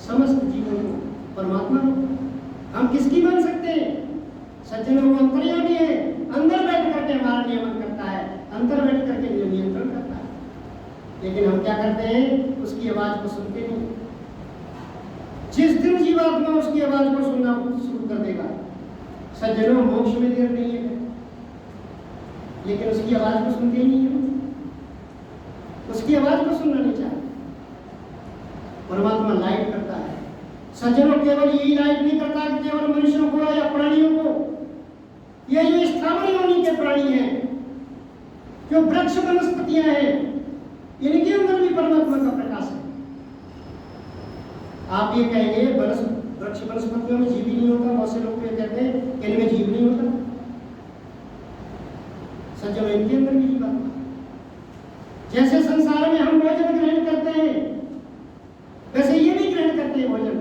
समस्त जीवों को परमात्मा रोक। हम किसकी बन सकते हैं? सज्जनों, को अंतर्यामी है, अंदर बैठ करके हमारा नियमन करता है, अंदर बैठ करके नियंत्रण करता है। लेकिन हम क्या करते हैं? उसकी आवाज को सुनते नहीं। जिस दिन जीवात्मा उसकी आवाज को सुनना शुरू कर देगा, सज्जनों, मोक्ष में देर नहीं है, लेकिन उसकी आवाज को सुनते ही नहीं है। उसकी आवाज को सुनना नहीं चाहते। परमात्मा लाइट करता है। सज्जनों, केवल यही लाइट नहीं करता कि केवल मनुष्यों को या प्राणियों को। ये जो स्थावर योनि के प्राणी हैं, जो वृक्ष वनस्पतियां हैं, इनके अंदर भी परमात्मा का प्रकाश है। आप ये कहेंगे वृक्ष वनस्पतियों में जीव ही नहीं होता। बहुत से लोग ये कहते हैं कि इनमें जीव नहीं होता। सज्जनों, इनके अंदर भी जीवात्मा। जैसे संसार में हम भोजन ग्रहण करते हैं, वैसे ये भी ग्रहण करते हैं भोजन।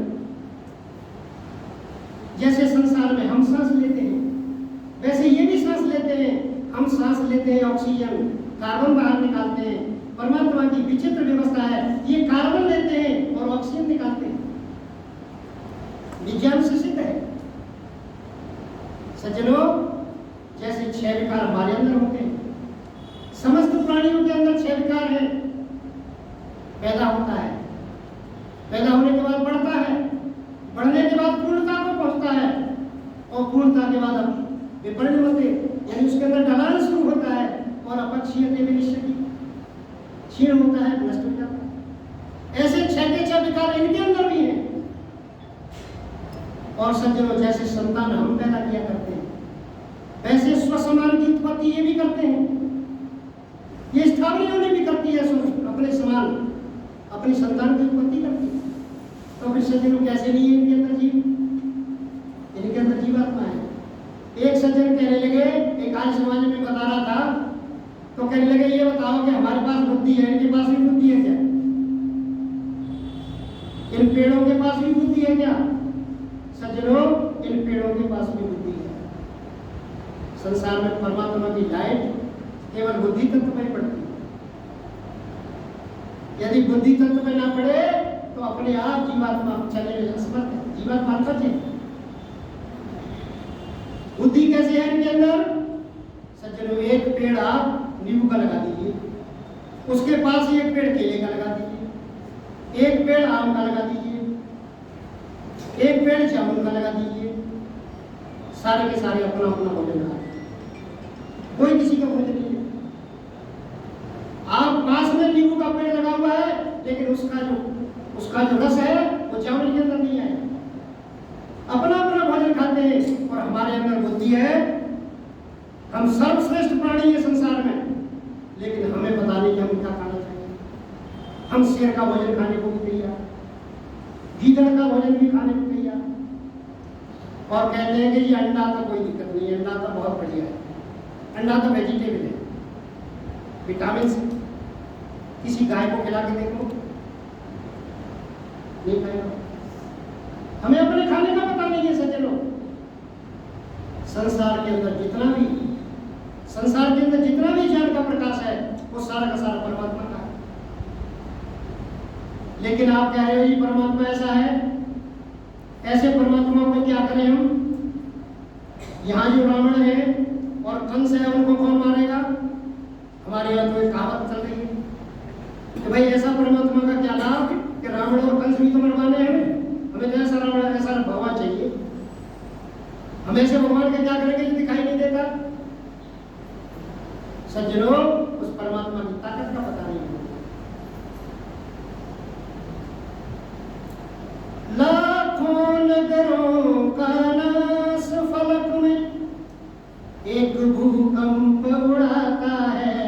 जैसे संसार में हम सांस लेते हैं, वैसे ये भी सांस लेते हैं। हम सांस लेते हैं ऑक्सीजन, कार्बन बाहर निकालते हैं। परमात्मा की विचित्र व्यवस्था है, ये कार्बन लेते हैं और ऑक्सीजन निकालते हैं। विज्ञान से सिद्ध है सज्जनों। जैसे 6 विकार हमारे अंदर होते हैं, समस्त प्राणियों के अंदर 6 विकार हैं। पैदा होता है, पैदा होने के बाद बढ़ता है, बढ़ने के बाद पूर्णता को पहुंचता है, और पूर्णता के बाद अब विपरिणमते यानी उसके अंदर ढलान शुरू होता है, और अपक्षीयते में निश्चय क्षीण होता है, नष्ट हो जाता है। ऐसे 6 के 6 विकार इनके अंदर भी हैं। और सज्जनों, जैसे संतान हम पैदा किया करते हैं, वैसे स्वसमान की उत्पत्ति ये भी करते हैं। ये स्थावरियों ने भी करती है, अपने समान अपनी संतान की उत्पत्ति करती है। तो फिर सज्जनों कैसे नहीं है इनके अंदर जीव? इनके अंदर जीवात्मा है। एक सज्जन कहने लगे, एक आर्य समाज में बता रहा था, तो कहने लगे ये बताओ कि हमारे पास बुद्धि है, इनके पास भी बुद्धि है क्या? इन पेड़ों के पास भी बुद्धि है क्या? सज्जनों, इन पेड़ों के पास भी बुद्धि है। संसार में परमात्मा की लाइट केवल बुद्धि तत्व में पड़ती है। यदि बुद्धि तत्व में ना पड़े तो अपने आप जीवात्मा चलने में असमर्थ है, जीवात्मा अल्पज है। बुद्धि कैसे है इनके अंदर? सज्जनों, एक पेड़ आप नींबू का लगा दीजिए, उसके पास ही एक पेड़ केले का लगा दीजिए, एक पेड़ आम का लगा दीजिए, एक पेड़ जामुन का लगा दीजिए। सारे के सारे अपना अपना भोजन खा, कोई किसी का भोजन नहीं है। आप पास में नींबू का पेड़ लगा हुआ है, लेकिन उसका जो रस है वो जामुन के अंदर नहीं है। अपना अपना भोजन खाते हैं, और हमारे अंदर बुद्धि है। हम सर्वश्रेष्ठ प्राणी है संसार में, लेकिन हमें पता नहीं कि हम क्या खाना चाहिए। हम शेर का भोजन खाने को भी तैयार, गीदड़ का भोजन भी खाने को तैयार, और कहते हैं कि ये अंडा तो कोई दिक्कत नहीं है, अंडा तो बहुत बढ़िया है, अंडा तो वेजिटेबल है, विटामिन से। किसी गाय को खिला के देखो, नहीं खाएगा। हमें अपने खाने का पता नहीं है सज्जनों। संसार के अंदर जितना भी ज्ञान का प्रकाश है, वो सारा का सारा परमात्मा का है। लेकिन आप कह रहे हो ये परमात्मा ऐसा है, ऐसे परमात्मा को क्या करें हम? यहाँ जो रावण है और कंस है, उनको कौन मारेगा? हमारे यहाँ तो एक कहावत चल रही है कि भाई ऐसा परमात्मा का क्या लाभ कि रावण और कंस भी तो मरवाने हैं। हमें तो ऐसा रावण ऐसा भगवान चाहिए। हम ऐसे भगवान का क्या करेंगे जो दिखाई नहीं देता? सज्जनों, उस परमात्मा की ताकत का पता नहीं है। लाखों नगरों का नाश फलक में एक भूकंप उड़ाता है,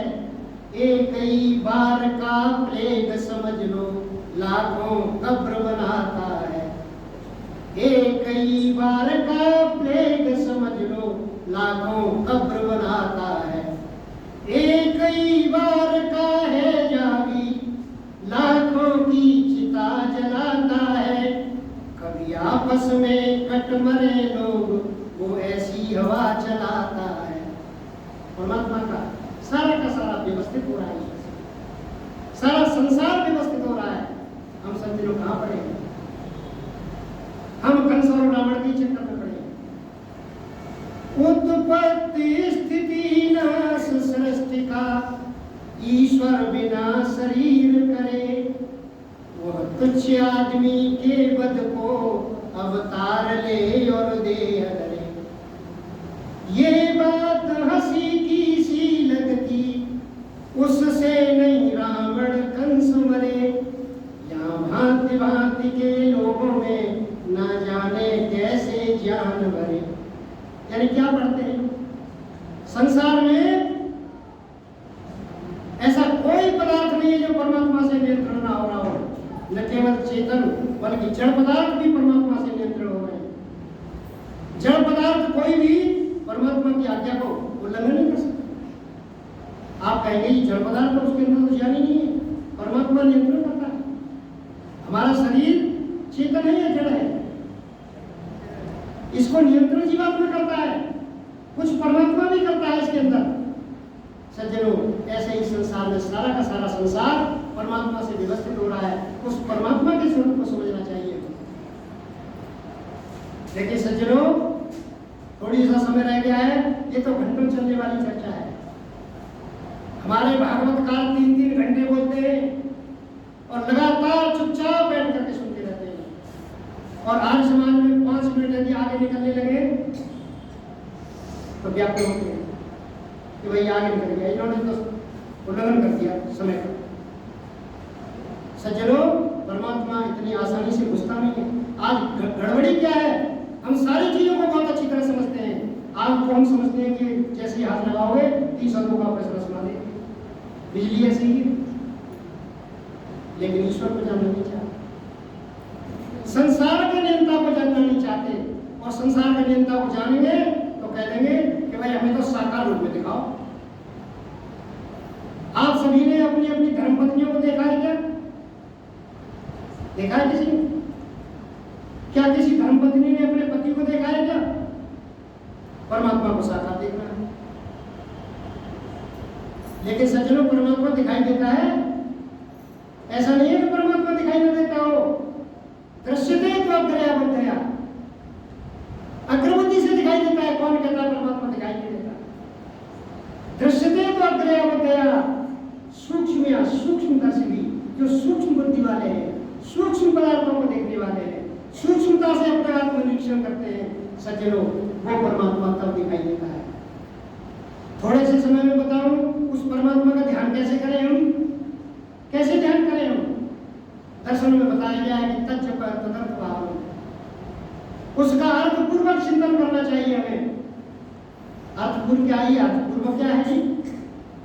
एक ही बार का प्लेग समझ लो लाखों कब्र बनाता है। एक ही बार का प्लेग समझ लो लाखों कब्र बनाता है। एक ही बार का है जागी लाखों की चिता जलाता है। कभी आपस में कट मरे लोग, वो ऐसी हवा चलाता है। परमात्मा का सारा व्यवस्थित हो रहा है, सारा संसार व्यवस्थित हो रहा है। हम सज्जनों कहाँ पड़े हैं? हम कंस और रावण के चक्कर में पड़े हैं। उत्पत्ति स्थिति नाश सृष्टि का ईश्वर बिना शरीर करे, वह तुच्छ आदमी के बद को अवतार ले और देह धरे। ये बात हंसी की सी लगती, उससे नहीं रावण कंस मरे। यहाँ भांति भांति के लोगों में ना जाने कैसे ज्ञान भरे। यानी क्या पढ़ते हैं? संसार में ऐसा कोई पदार्थ नहीं है जो परमात्मा से नियंत्रण ना हो रहा हो। न केवल चेतन बल्कि जड़ पदार्थ भी परमात्मा से नियंत्रण हो रहे हैं। जड़ पदार्थ कोई भी परमात्मा की आज्ञा को उल्लंघन नहीं कर सकता। आप कहेंगे ये जड़ पदार्थ तो उसके अंदर तो ज्ञान ही नहीं है, परमात्मा नियंत्रण करता है। हमारा शरीर चेतन है या जड़ है? इसको नियंत्रण जीवात्मा करता है, कुछ परमात्मा भी करता है इसके अंदर। सज्जनों, ऐसे ही संसार में सारा का सारा संसार परमात्मा से व्यवस्थित हो रहा है। उस परमात्मा के स्वरूप को समझना चाहिए। देखिए सज्जनों, थोड़ी सा समय रह गया है, ये तो घंटों चलने वाली चर्चा है। हमारे भागवतकार 3-3 घंटे बोलते हैं और लगातार चुपचाप बैठ करके सुनते रहते हैं। और आज समाज में 5 मिनट यदि आगे निकलने लगे तो व्याप्त होते हैं कि भाई आगे निकल गया, इन्होंने तो उल्लंघन कर दिया समय का। सज्जनों, परमात्मा इतनी आसानी से घुसता नहीं है। आज गड़बड़ी क्या है, हम सारी चीजों को बहुत अच्छी तरह समझते हैं। आग को हम समझते हैं कि जैसे ही हाथ लगाओगे 30 अरबों का फैसला सुना देगी, बिजली ऐसी ही। लेकिन ईश्वर को जानना नहीं चाहते, संसार के नियंता को जानना नहीं चाहते। और संसार के नियंता को जानेंगे तो कह देंगे कि भाई हमें तो साकार रूप में दिखाओ। आप सभी ने अपनी अपनी धर्मपत्नियों को देखा है क्या? देखा है किसी ने? क्या किसी धर्मपत्नी ने अपने पति को देखा है क्या? परमात्मा को साकार देखना है। लेकिन सज्जनों, परमात्मा दिखाई देता है, ऐसा नहीं है कि परमात्मा दिखाई न देता हो। दृश्यते तो अग्रया, अग्रबुद्धि से दिखाई देता है। कौन कहता है परमात्मा दिखाई नहीं देता? दृश्यते तो अग्रया, सूक्ष्म सूक्ष्मदर्शी, जो सूक्ष्म बुद्धि वाले हैं, सूक्ष्म पदार्थों को देखने वाले हैं, सूक्ष्मता से अपने आत्मनिरीक्षण करते हैं, सज्जनों, वो परमात्मा तब दिखाई देता है। थोड़े से समय में बताऊं उस परमात्मा का ध्यान कैसे करें हम, कैसे ध्यान करें हम। दर्शन में बताया गया है कि तज्जप तदर्थ भाव, उसका अर्थपूर्वक चिंतन करना चाहिए हमें। अर्थपूर्व क्या है? अर्थपूर्वक क्या है?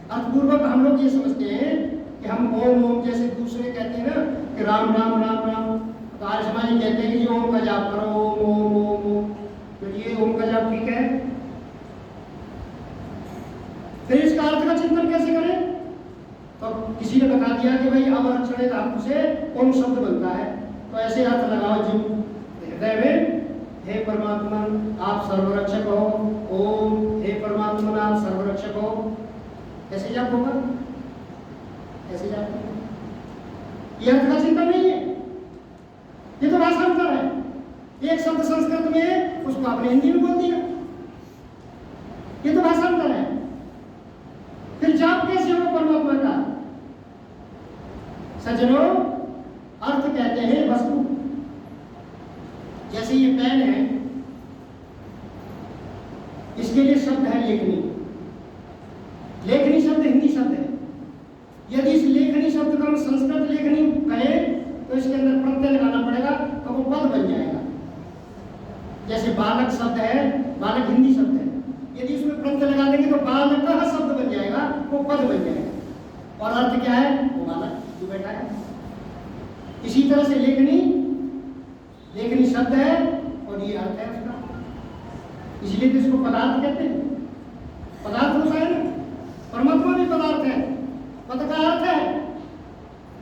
अर्थपूर्वक हम लोग ये समझते हैं कि हम ओम ओम जैसे दूसरे कहते हैं ना कि राम राम राम राम, तो आज समाज कहते हैं कि ये ओम का जाप करो, ओम ओम ओम ओम, तो ये ओम का जाप ठीक है। फिर इसका अर्थ का चिंतन कैसे करें? तो किसी ने बता दिया कि भाई अवरक्षणे धातु से ओम शब्द बनता है, तो ऐसे अर्थ लगाओ जीव हृदय में, हे परमात्मा आप सर्वरक्षक हो, ओम हे परमात्मा आप सर्वरक्षक हो। ऐसे जाप होगा, ऐसे जाप होगा। ये अर्थ का चिंतन नहीं है, ये तो भाषांतर है। एक शब्द संस्कृत में, उसको आपने हिंदी में बोल दिया, ये तो भाषांतर है। फिर जाप कैसे होगा परमात्मा का? सज्जनों, अर्थ कहते हैं वस्तु। जैसे ये पेन है, इसके लिए शब्द है लेखनी। लेखनी शब्द हिंदी शब्द है। यदि इस लेखनी शब्द को हम संस्कृत लेखनी कहें तो इसके अंदर प्रत्यय लगाना पड़ेगा, तो वो पद बन जाएगा। जैसे बालक शब्द है, बालक हिंदी शब्द है, यदि इसमें प्रत्यय लगा देंगे तो बालक का शब्द बन जाएगा, वो पद बन जाएगा। और अर्थ क्या है? वो बालक जो बैठा है। इसी तरह से लेखनी, लेखनी शब्द है और ये अर्थ है उसका, इसलिए तो इसको पदार्थ कहते हैं। पदार्थ होता है ना, परमात्मा भी पदार्थ है, पद का अर्थ है।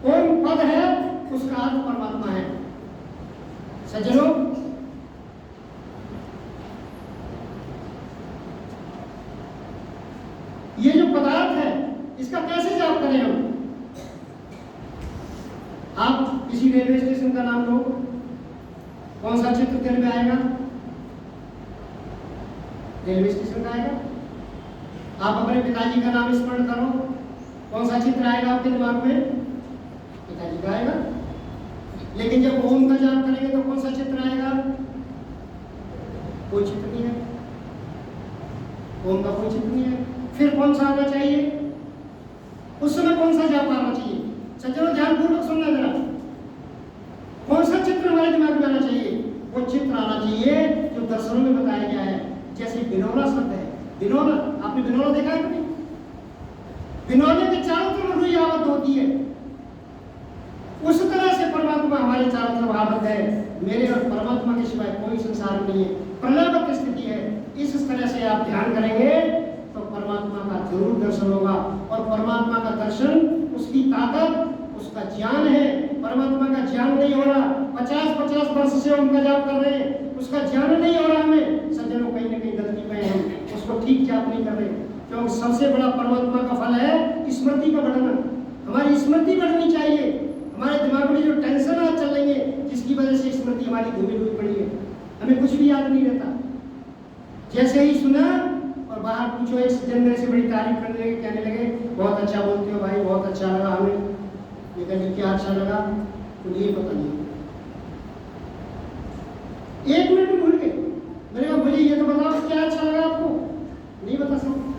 कौन पद है उसका अर्थ परमात्मा है। सज्जनों, ये जो पदार्थ है इसका कैसे जाप करें हम? आप किसी रेलवे स्टेशन का नाम लो, कौन सा चित्र दिल में आएगा? रेलवे स्टेशन का आएगा। आप अपने पिताजी का नाम स्मरण करो, कौन सा चित्र आएगा आपके दिमाग में? पिताजी का आएगा। लेकिन जब ओम का जाप करेंगे तो कौन सा चित्र आएगा? कोई चित्र नहीं है, ओम का कोई चित्र नहीं है। फिर कौन सा आना चाहिए? उस समय कौन सा जाप आना चाहिए? सज्जनों, ध्यानपूर्वक सुनना जरा। कौन सा चित्र हमारे दिमाग में आना चाहिए? वो चित्र आना चाहिए जो दर्शनों में बताया गया है। जैसे बिनौला शब्द है, बिनौला, आपने बिनौला देखा है कभी? बिनौले के चारों तरफ रुई आवत होती है, उस तरह से परमात्मा हमारे चारों तरफ आवत है। मेरे और परमात्मा के सिवाय कोई संसार नहीं है, प्रलयवत स्थिति है। इस तरह से आप ध्यान करेंगे तो परमात्मा का जरूर दर्शन होगा। और परमात्मा का दर्शन, उसकी ताकत, उसका ज्ञान है। परमात्मा का ज्ञान नहीं हो रहा, 50-50 वर्ष से ओम का जाप कर रहे हैं, उसका ज्ञान नहीं हो रहा हमें, सज्जनों कहीं ना कहीं गलती पे हम उसको ठीक जाप नहीं कर रहे, क्योंकि सबसे बड़ा परमात्मा का फल है स्मृति का बढ़ना। हमारी स्मृति बढ़नी चाहिए। हमारे दिमाग में जो टेंशन आज चल रही है, जिसकी वजह से स्मृति हमारी धूमिल हुई पड़ी है, हमें कुछ भी याद नहीं रहता। जैसे ही सुना और बाहर पूछो, एक सज्जन मेरे से बड़ी तारीफ करने लगे, कहने लगे बहुत अच्छा बोलते हो भाई, बहुत अच्छा लगा हमें। ये कहने क्या अच्छा लगा, तो ये पता नहीं, 1 मिनट में भूल गए। मैंने कहा मुझे ये तो बताओ क्या अच्छा लगा आपको, नहीं बता सकता।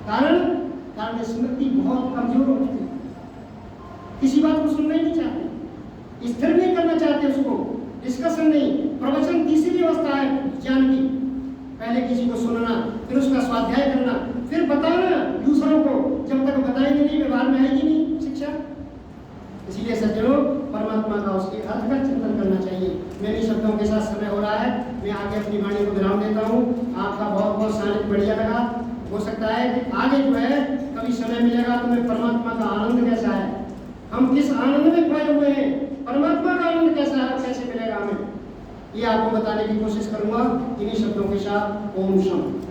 कारण स्मृति बहुत कमजोर हो चुकी है, किसी बात को सुनना ही नहीं चाहते, स्थिर नहीं करना चाहते उसको, डिस्कशन नहीं। प्रवचन तीसरी अवस्था है ज्ञान की, पहले किसी को सुनना, फिर उसका स्वाध्याय करना, फिर बताना दूसरों को, जब तक बताएंगे नहीं व्यवहार में आएगी नहीं शिक्षा। इसीलिए सज्जनों, परमात्मा का उसके अर्थ का चिंतन करना चाहिए। मेरे शब्दों के साथ समय हो रहा है, मैं आगे अपनी वाणी को विराम देता हूँ। आपका बहुत बहुत सानिध्य बढ़िया लगा। हो सकता है कि आगे जो है कभी समय मिलेगा तो मैं परमात्मा का आनंद कैसा है, हम किस आनंद में खोए हुए हैं, परमात्मा का आनंद कैसा है, कैसे मिलेगा हमें, ये आपको बताने की कोशिश करूंगा इन्हीं शब्दों के साथ। ओम शांति।